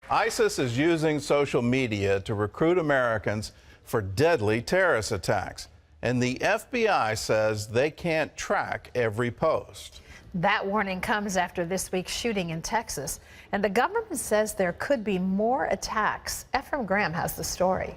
ISIS is using social media to recruit Americans for deadly terrorist attacks. And the FBI says they can't track every post. That warning comes after this week's shooting in Texas. And the government says there could be more attacks. Ephraim Graham has the story.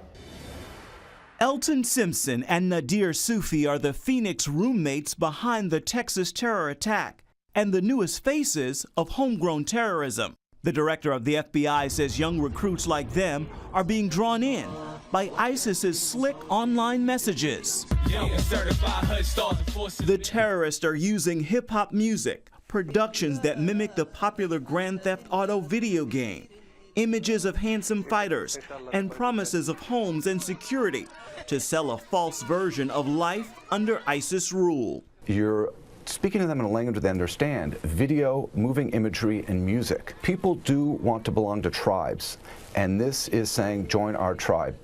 Elton Simpson and Nadir Sufi are the Phoenix roommates behind the Texas terror attack and the newest faces of homegrown terrorism. The director of the FBI says young recruits like them are being drawn in by ISIS's slick online messages. The terrorists are using hip-hop music, productions that mimic the popular Grand Theft Auto video game, images of handsome fighters, and promises of homes and security to sell a false version of life under ISIS rule. You're speaking to them in a language they understand, video, moving imagery, and music. People do want to belong to tribes, and this is saying, join our tribe.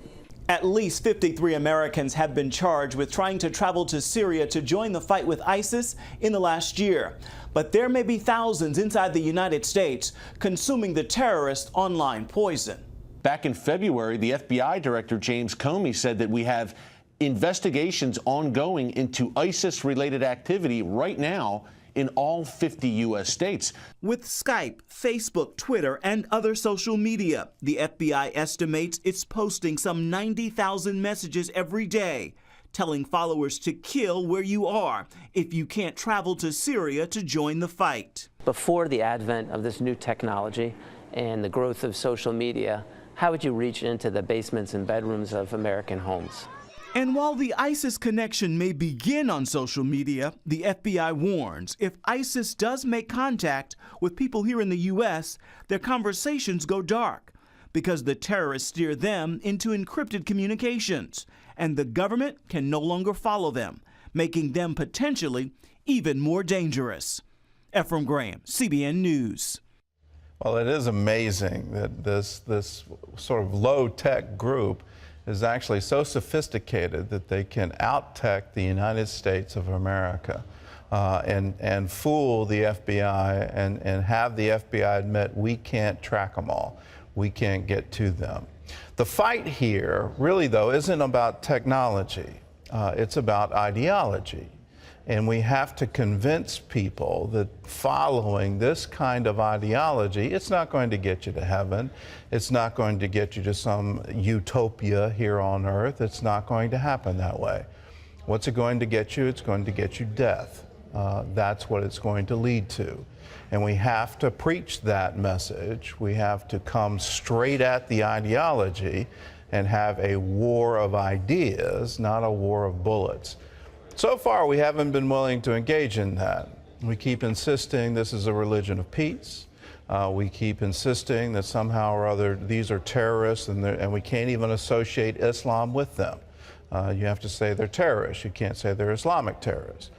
At least 53 Americans have been charged with trying to travel to Syria to join the fight with ISIS in the last year. But there may be thousands inside the United States consuming the terrorist online poison. Back in February, the FBI Director James Comey said that we have investigations ongoing into ISIS-related activity right now in all 50 U.S. states. With Skype, Facebook, Twitter, and other social media, the FBI estimates it's posting some 90,000 messages every day, telling followers to kill where you are if you can't travel to Syria to join the fight. Before the advent of this new technology and the growth of social media, how would you reach into the basements and bedrooms of American homes? And while the ISIS connection may begin on social media, the FBI warns if ISIS does make contact with people here in the U.S., their conversations go dark because the terrorists steer them into encrypted communications, and the government can no longer follow them, making them potentially even more dangerous. Ephraim Graham, CBN News. Well, it is amazing that this sort of low-tech group is actually so sophisticated that they can out-tech the United States of America and fool the FBI and have the FBI admit we can't track them all. We can't get to them. The fight here really, though, isn't about technology. It's about ideology. And we have to convince people that following this kind of ideology, it's not going to get you to heaven. It's not going to get you to some utopia here on earth. It's not going to happen that way. What's it going to get you? It's going to get you death. That's what it's going to lead to. And we have to preach that message. We have to come straight at the ideology and have a war of ideas, not a war of bullets. So far, we haven't been willing to engage in that. We keep insisting this is a religion of peace. We keep insisting that somehow or other these are terrorists and we can't even associate Islam with them. You have to say they're terrorists. You can't say they're Islamic terrorists.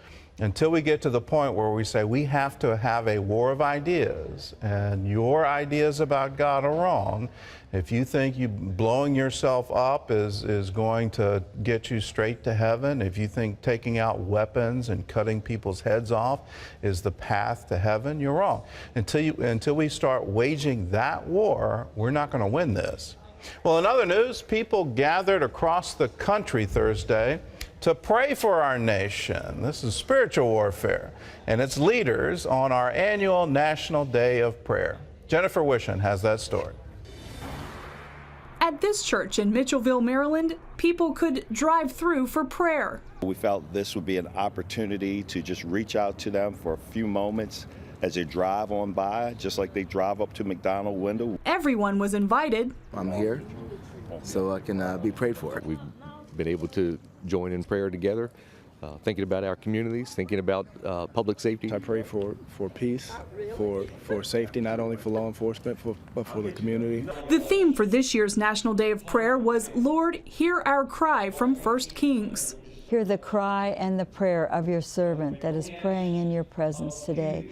Until we get to the point where we say we have to have a war of ideas and your ideas about God are wrong, if you think you blowing yourself up is going to get you straight to heaven, if you think taking out weapons and cutting people's heads off is the path to heaven, you're wrong. Until we start waging that war, we're not going to win this. Well, in other news, people gathered across the country Thursday to pray for our nation. This is spiritual warfare and its leaders on our annual National Day of Prayer. Jennifer Wishon has that story. At this church in Mitchellville, Maryland, people could drive through for prayer. We felt this would be an opportunity to just reach out to them for a few moments as they drive on by, just like they drive up to McDonald's window. Everyone was invited. I'm here so I can be prayed for. We've been able to join in prayer together, thinking about our communities, thinking about public safety. I pray for peace, for safety, not only for law enforcement, but for the community. The theme for this year's National Day of Prayer was, Lord, hear our cry from 1 Kings. Hear the cry and the prayer of your servant that is praying in your presence today.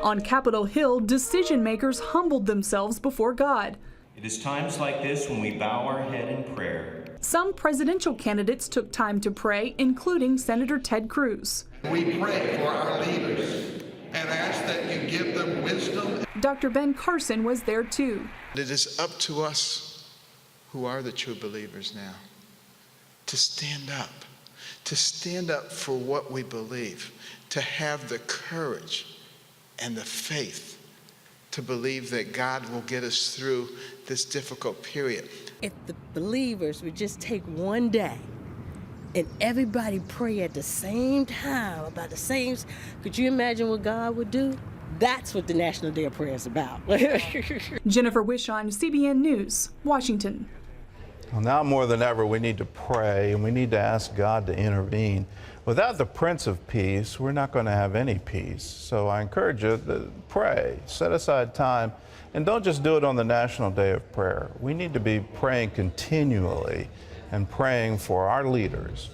On Capitol Hill, decision makers humbled themselves before God. It is times like this when we bow our head in prayer. Some presidential candidates took time to pray, including Senator Ted Cruz. We pray for our leaders and ask that you give them wisdom. Dr. Ben Carson was there too. It is up to us who are the true believers now to stand up for what we believe, to have the courage and the faith to believe that God will get us through this difficult period. If the believers would just take one day and everybody pray at the same time about the same, could you imagine what God would do? That's what the National Day of Prayer is about. Jennifer Wishon, CBN News, Washington. Well, now more than ever, we need to pray and we need to ask God to intervene. Without the Prince of Peace, we're not going to have any peace. So I encourage you to pray, set aside time, and don't just do it on the National Day of Prayer. We need to be praying continually and praying for our leaders.